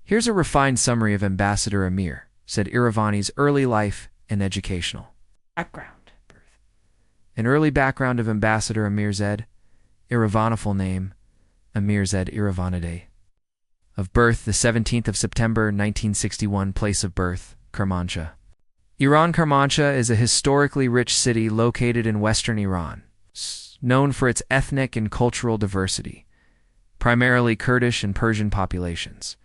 Here's a refined summary of Ambassador Amir Saeid Iravani's early life and educational background. An early background of Ambassador Amir Saeid Iravani, full name Amir Saeid Iravani. Of birth, the 17th of September 1961. Place of birth, Kermanshah, Iran. Kermanshah is a historically rich city located in western Iran, known for its ethnic and cultural diversity, primarily Kurdish and Persian populations.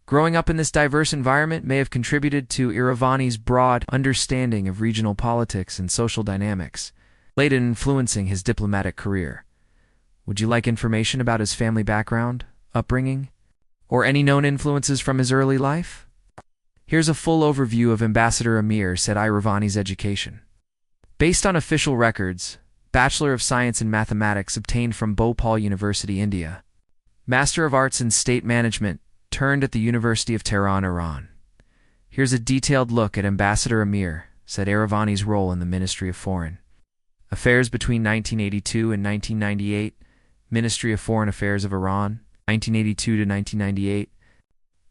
Growing up in this diverse environment may have contributed to Iravani's broad understanding of regional politics and social dynamics, later influencing his diplomatic career. Would you like information about his family background, upbringing, or any known influences from his early life? Here's a full overview of Ambassador Amir Saeid Iravani's education. Based on official records, Bachelor of Science in Mathematics obtained from Bhopal University, India. Master of Arts in State Management turned at the University of Tehran, Iran. Here's a detailed look at Ambassador Amir Saeid Iravani's role in the Ministry of Foreign Affairs between 1982 and 1998. Ministry of Foreign Affairs of Iran, 1982 to 1998.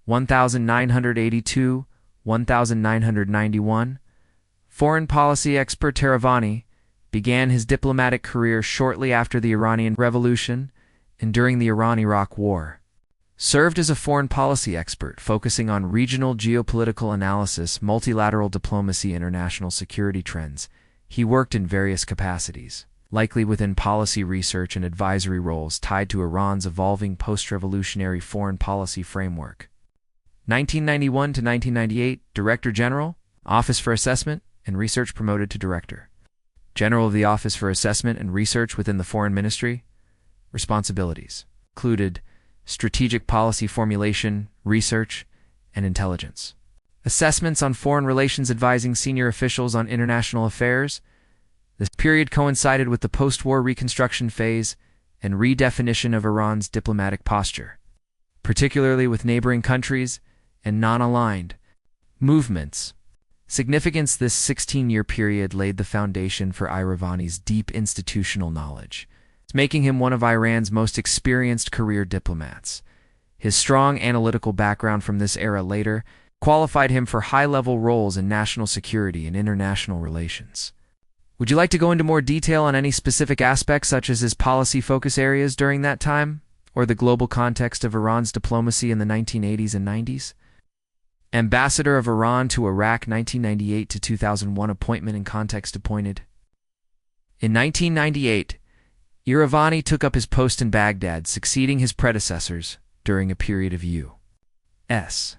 1982, 1991. Foreign policy expert Iravani began his diplomatic career shortly after the Iranian Revolution and during the Iran-Iraq War. Served as a foreign policy expert focusing on regional geopolitical analysis, multilateral diplomacy, international security trends. He worked in various capacities, likely within policy research and advisory roles tied to Iran's evolving post-revolutionary foreign policy framework. 1991 to 1998, Director General, Office for Assessment and Research, promoted to Director General of the Office for Assessment and Research within the Foreign Ministry. Responsibilities included strategic policy formulation, research, and intelligence. Assessments on foreign relations, advising senior officials on international affairs. This period coincided with the post-war reconstruction phase and redefinition of Iran's diplomatic posture, particularly with neighboring countries and non-aligned movements. Significance: this 16-year period laid the foundation for Iravani's deep institutional knowledge, making him one of Iran's most experienced career diplomats. His strong analytical background from this era later qualified him for high-level roles in national security and international relations. Would you like to go into more detail on any specific aspects, such as his policy focus areas during that time, or the global context of Iran's diplomacy in the 1980s and 90s? Ambassador of Iran to Iraq, 1998 to 2001. Appointment and context. Appointed in 1998, Iravani took up his post in Baghdad, succeeding his predecessors during a period of U.S.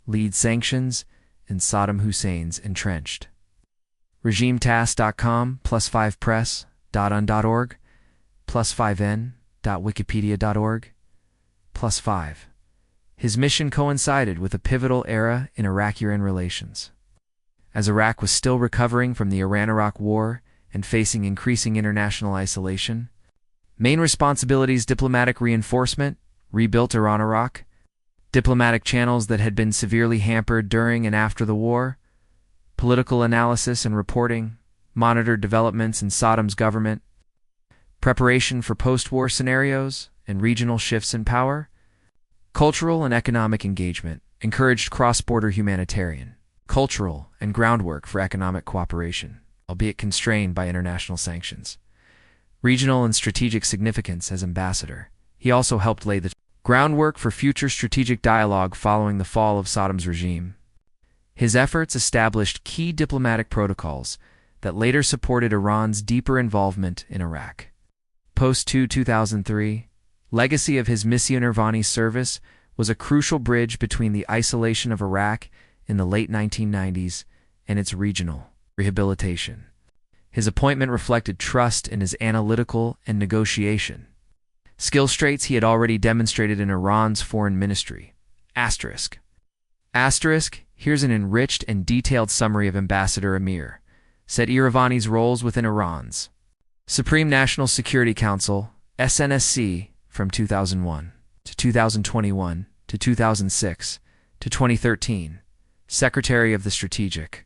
lead sanctions and Saddam Hussein's entrenched regime. TASS.com, +5press.un.org, +5n.wikipedia.org, +5. His mission coincided with a pivotal era in Iraq-Iran relations, as Iraq was still recovering from the Iran-Iraq War and facing increasing international isolation. Main responsibilities: diplomatic reinforcement, rebuilt Iran-Iraq, diplomatic channels that had been severely hampered during and after the war, political analysis and reporting, monitored developments in Saddam's government, preparation for post-war scenarios and regional shifts in power, cultural and economic engagement, encouraged cross-border humanitarian, cultural, and groundwork for economic cooperation, albeit constrained by international sanctions. Regional and strategic significance: as ambassador, he also helped lay the groundwork for future strategic dialogue following the fall of Saddam's regime. His efforts established key diplomatic protocols that later supported Iran's deeper involvement in Iraq. Post-2003, legacy of his Mission Iravani service was a crucial bridge between the isolation of Iraq in the late 1990s and its regional rehabilitation. His appointment reflected trust in his analytical and negotiation skill traits he had already demonstrated in Iran's foreign ministry. Asterisk. Here's an enriched and detailed summary of Ambassador Amir Saeid Iravani's roles within Iran's Supreme National Security Council, SNSC, from 2001 to 2021 to 2006 to 2013, Secretary of the Strategic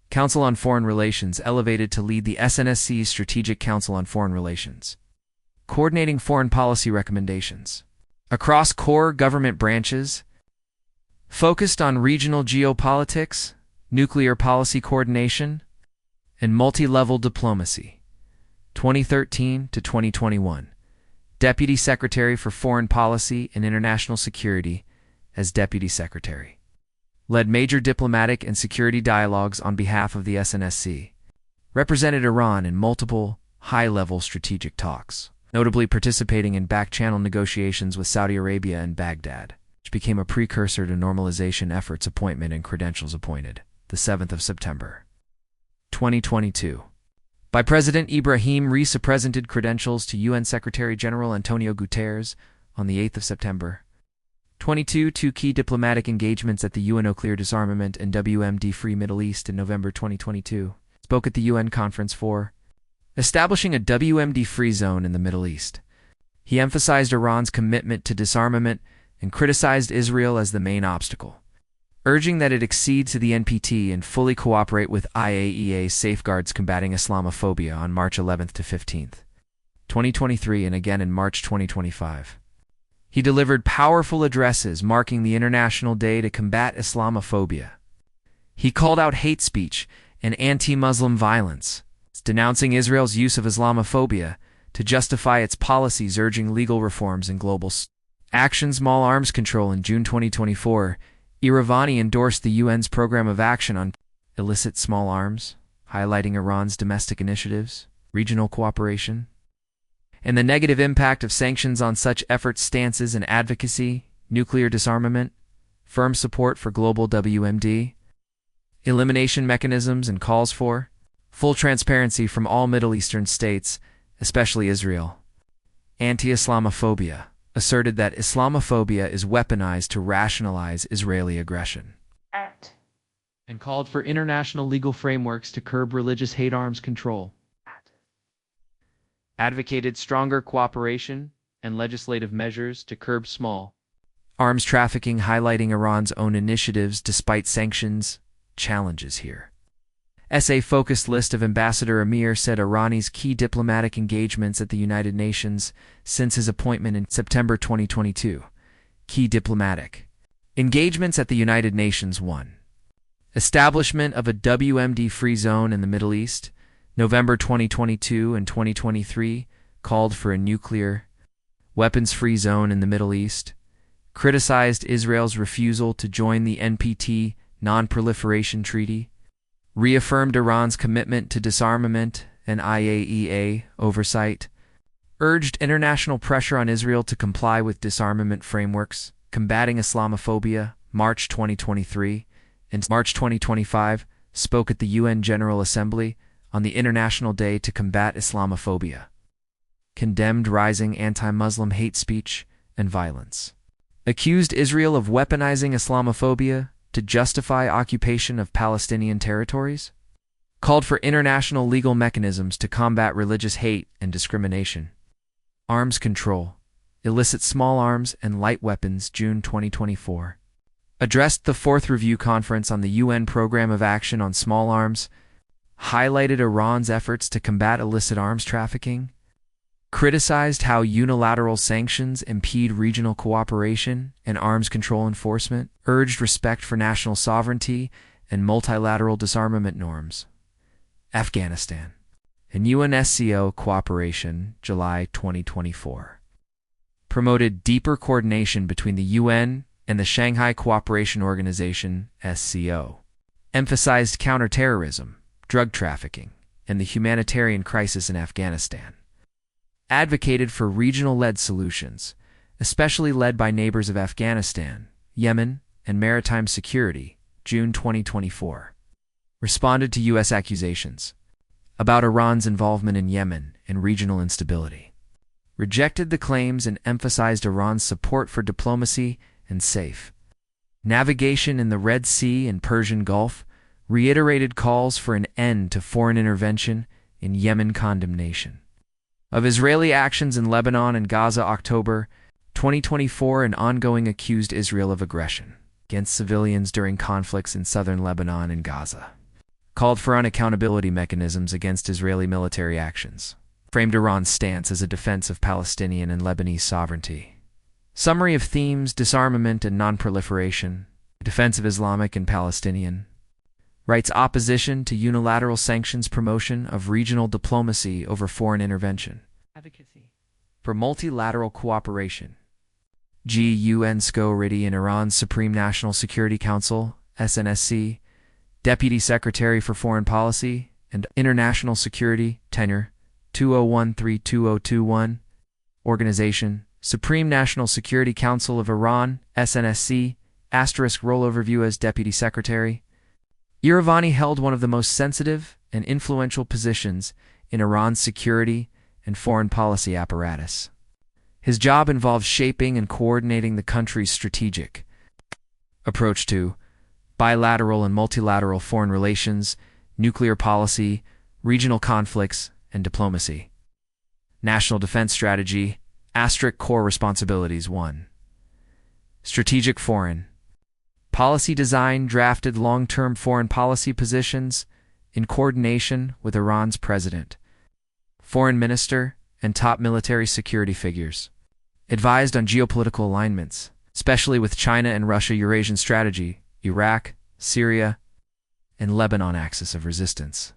Council on Foreign Relations, elevated to lead the SNSC's Strategic Council on Foreign Relations, coordinating foreign policy recommendations across core government branches. focused on regional geopolitics, nuclear policy coordination, and multi-level diplomacy. 2013 to 2021. Deputy Secretary for Foreign Policy and International Security as Deputy Secretary. Led major diplomatic and security dialogues on behalf of the SNSC. Represented Iran in multiple, high-level strategic talks, notably participating in back-channel negotiations with Saudi Arabia and Baghdad, which became a precursor to normalization efforts. Appointment and credentials. Appointed the 7th of September, 2022. By President Ibrahim Raisi. Presented credentials to UN Secretary-General Antonio Guterres on the 8th of September. 22. Two key diplomatic engagements at the UN Nuclear Disarmament and WMD-Free Middle East in November 2022. Spoke at the UN Conference for establishing a WMD-free zone in the Middle East. He emphasized Iran's commitment to disarmament and criticized Israel as the main obstacle, urging that it accede to the NPT and fully cooperate with IAEA safeguards combating Islamophobia on March 11th to 15th, 2023 and again in March 2025. He delivered powerful addresses marking the International Day to Combat Islamophobia. He called out hate speech and anti-Muslim violence, denouncing Israel's use of Islamophobia to justify its policies, urging legal reforms and global action. Small arms control. In June 2024, Iravani endorsed the UN's Program of Action on Illicit Small Arms, highlighting Iran's domestic initiatives, regional cooperation, and the negative impact of sanctions on such efforts. Stances and advocacy, nuclear disarmament, firm support for global WMD, elimination mechanisms, and calls for full transparency from all Middle Eastern states, especially Israel. Anti-Islamophobia. Asserted that Islamophobia is weaponized to rationalize Israeli aggression. And called for international legal frameworks to curb religious hate. Arms control. Advocated stronger cooperation and legislative measures to curb small arms trafficking, highlighting Iran's own initiatives despite sanctions. Challenges here. A focused list of Ambassador Amir Saeid Iravani's key diplomatic engagements at the United Nations since his appointment in September 2022. Key diplomatic engagements at the United Nations. 1. Establishment of a WMD-free zone in the Middle East. November 2022 and 2023 called for a nuclear weapons-free zone in the Middle East. Criticized Israel's refusal to join the NPT Non-Proliferation Treaty. Reaffirmed Iran's commitment to disarmament and IAEA oversight. Urged international pressure on Israel to comply with disarmament frameworks, combating Islamophobia. March 2023 and March 2025, spoke at the UN General Assembly on the International Day to Combat Islamophobia. Condemned rising anti-Muslim hate speech and violence. Accused Israel of weaponizing Islamophobia to justify occupation of Palestinian territories. Called for international legal mechanisms to combat religious hate and discrimination. Arms control. Illicit small arms and light weapons. June 2024. Addressed the 4th Review Conference on the UN Program of Action on Small Arms. Highlighted Iran's efforts to combat illicit arms trafficking. Criticized how unilateral sanctions impede regional cooperation and arms control enforcement. Urged respect for national sovereignty and multilateral disarmament norms. Afghanistan and UNSCO cooperation. July 2024. Promoted deeper coordination between the UN and the Shanghai Cooperation Organization (SCO). Emphasized counterterrorism, drug trafficking, and the humanitarian crisis in Afghanistan. Advocated for regional-led solutions, especially led by neighbors of Afghanistan, Yemen, and maritime security. June 2024. Responded to U.S. accusations about Iran's involvement in Yemen and regional instability. Rejected the claims and emphasized Iran's support for diplomacy and safe navigation in the Red Sea and Persian Gulf. Reiterated calls for an end to foreign intervention in Yemen. Condemnation of Israeli actions in Lebanon and Gaza. October 2024 and ongoing. Accused Israel of aggression against civilians during conflicts in southern Lebanon and Gaza. Called for unaccountability mechanisms against Israeli military actions. Framed Iran's stance as a defense of Palestinian and Lebanese sovereignty. Summary of themes: disarmament and non-proliferation. defense of Islamic and Palestinian rights, opposition to unilateral sanctions, promotion of regional diplomacy over foreign intervention, advocacy for multilateral cooperation. GUN Scoridi in Iran's Supreme National Security Council, SNSC, Deputy Secretary for Foreign Policy and International Security, tenure 2013-2021, Organization, Supreme National Security Council of Iran, SNSC, role overview as Deputy Secretary. Iravani held one of the most sensitive and influential positions in Iran's security and foreign policy apparatus. His job involved shaping and coordinating the country's strategic approach to bilateral and multilateral foreign relations, nuclear policy, regional conflicts, and diplomacy. National Defense Strategy, core responsibilities 1. Strategic foreign policy design, drafted long-term foreign policy positions in coordination with Iran's president, foreign minister, and top military security figures. Advised on geopolitical alignments, especially with China and Russia, Eurasian strategy, Iraq, Syria, and Lebanon axis of resistance.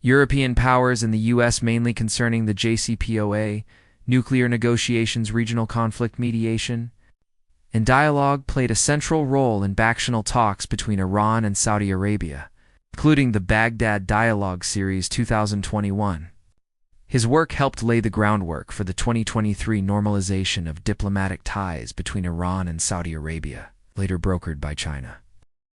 European powers and the U.S. mainly concerning the JCPOA, nuclear negotiations, regional conflict mediation, and dialogue played a central role in backchannel talks between Iran and Saudi Arabia, including the Baghdad Dialogue Series 2021. His work helped lay the groundwork for the 2023 normalization of diplomatic ties between Iran and Saudi Arabia, later brokered by China.